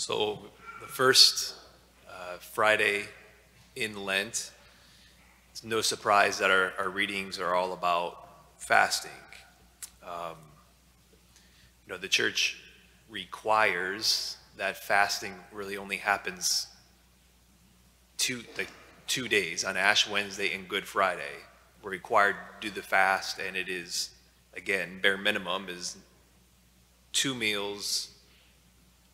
So the first Friday in Lent, it's no surprise that our readings are all about fasting. Um, the church requires that fasting really only happens two days, on Ash Wednesday and Good Friday. We're required to do the fast, and it is, again, bare minimum is 2 meals,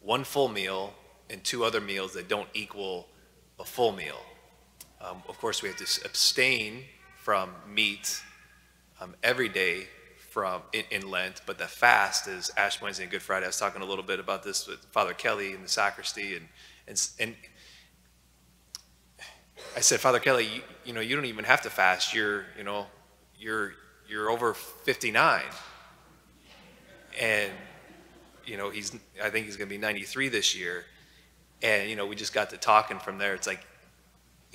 one full meal, and two other meals that don't equal a full meal. Of course, we have to abstain from meat every day in Lent, but the fast is Ash Wednesday and Good Friday. I was talking a little bit about this with Father Kelly in the sacristy, and I said, Father Kelly, you don't even have to fast. You're over 59, and I think he's going to be 93 this year, and we just got to talking from there. It's like,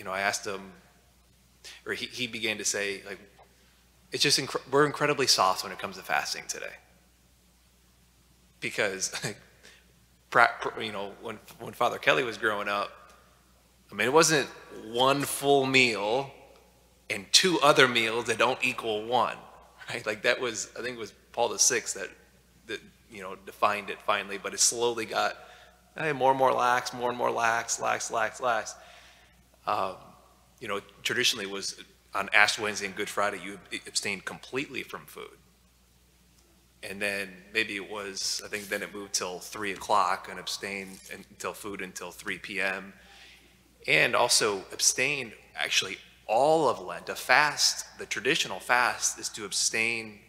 I asked him, or he began to say, like, it's just we're incredibly soft when it comes to fasting today, because when Father Kelly was growing up, I mean, it wasn't one full meal and two other meals that don't equal one, right? Like I think it was Paul VI that defined it finally, but it slowly got more and more lax, more and more lax. Traditionally was on Ash Wednesday and Good Friday, you abstained completely from food. And then maybe I think then it moved till 3 o'clock and abstained until 3 p.m. And also abstained actually all of Lent. The traditional fast is to abstain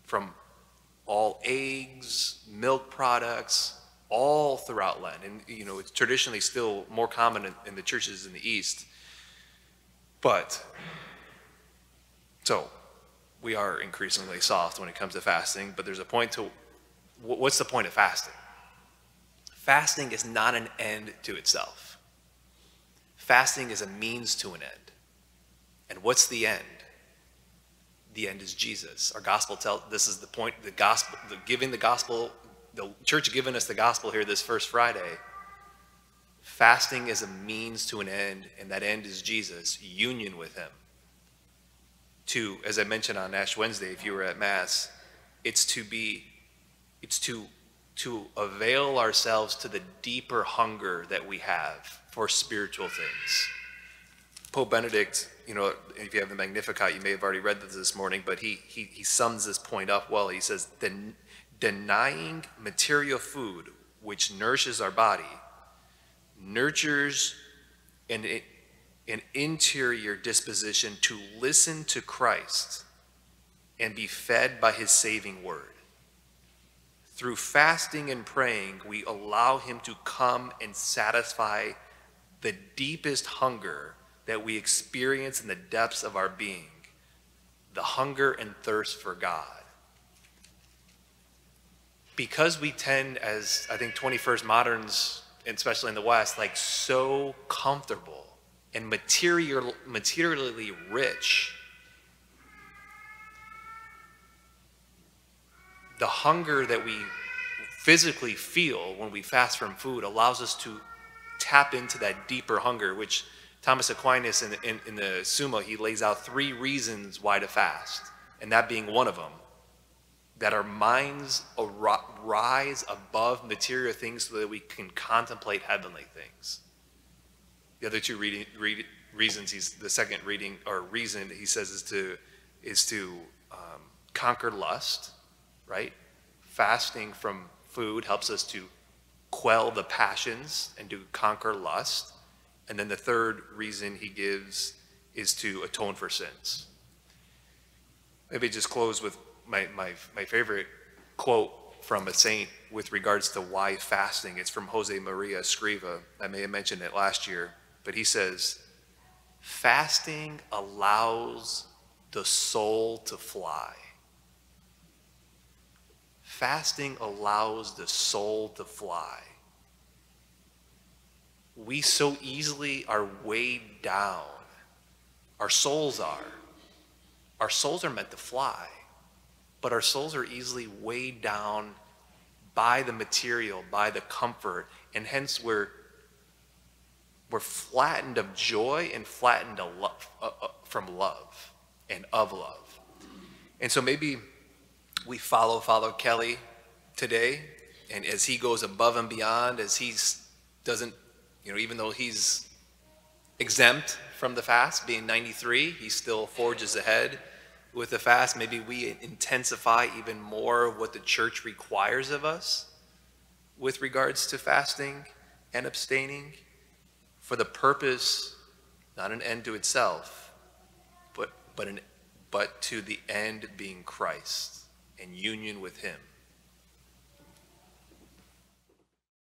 from all eggs, milk products, all throughout Lent. And, it's traditionally still more common in the churches in the East. But, so, we are increasingly soft when it comes to fasting, but there's a point to, what's the point of fasting? Fasting is not an end to itself. Fasting is a means to an end. And what's the end? The end is Jesus. Our gospel this is the point, the church giving us the gospel here this first Friday. Fasting is a means to an end, and that end is Jesus, union with him. As I mentioned on Ash Wednesday, if you were at Mass, it's to avail ourselves to the deeper hunger that we have for spiritual things. Pope Benedict, if you have the Magnificat, you may have already read this morning, but he sums this point up well. He says, denying material food which nourishes our body, nurtures an interior disposition to listen to Christ and be fed by his saving word. Through fasting and praying, we allow him to come and satisfy the deepest hunger that we experience in the depths of our being, the hunger and thirst for God. Because we tend, as I think 21st moderns, especially in the West, like so comfortable and materially rich, the hunger that we physically feel when we fast from food allows us to tap into that deeper hunger, which Thomas Aquinas in the Summa, he lays out 3 reasons why to fast, and that being one of them, that our minds rise above material things so that we can contemplate heavenly things. The other 2 reasons, the second reason he says is to conquer lust, right? Fasting from food helps us to quell the passions and to conquer lust. And then the third reason he gives is to atone for sins. Maybe just close with my favorite quote from a saint with regards to why fasting. It's from Jose Maria Escriva. I may have mentioned it last year, but he says, fasting allows the soul to fly. Fasting allows the soul to fly. We so easily are weighed down. Our souls are. Our souls are meant to fly, but our souls are easily weighed down by the material, by the comfort, and hence we're flattened of joy and flattened from love and of love. And so maybe we follow Father Kelly today, and as he goes above and beyond, as doesn't, even though he's exempt from the fast, being 93, he still forges ahead with the fast. Maybe we intensify even more of what the church requires of us with regards to fasting and abstaining, for the purpose, not an end to itself, but to the end being Christ and union with him.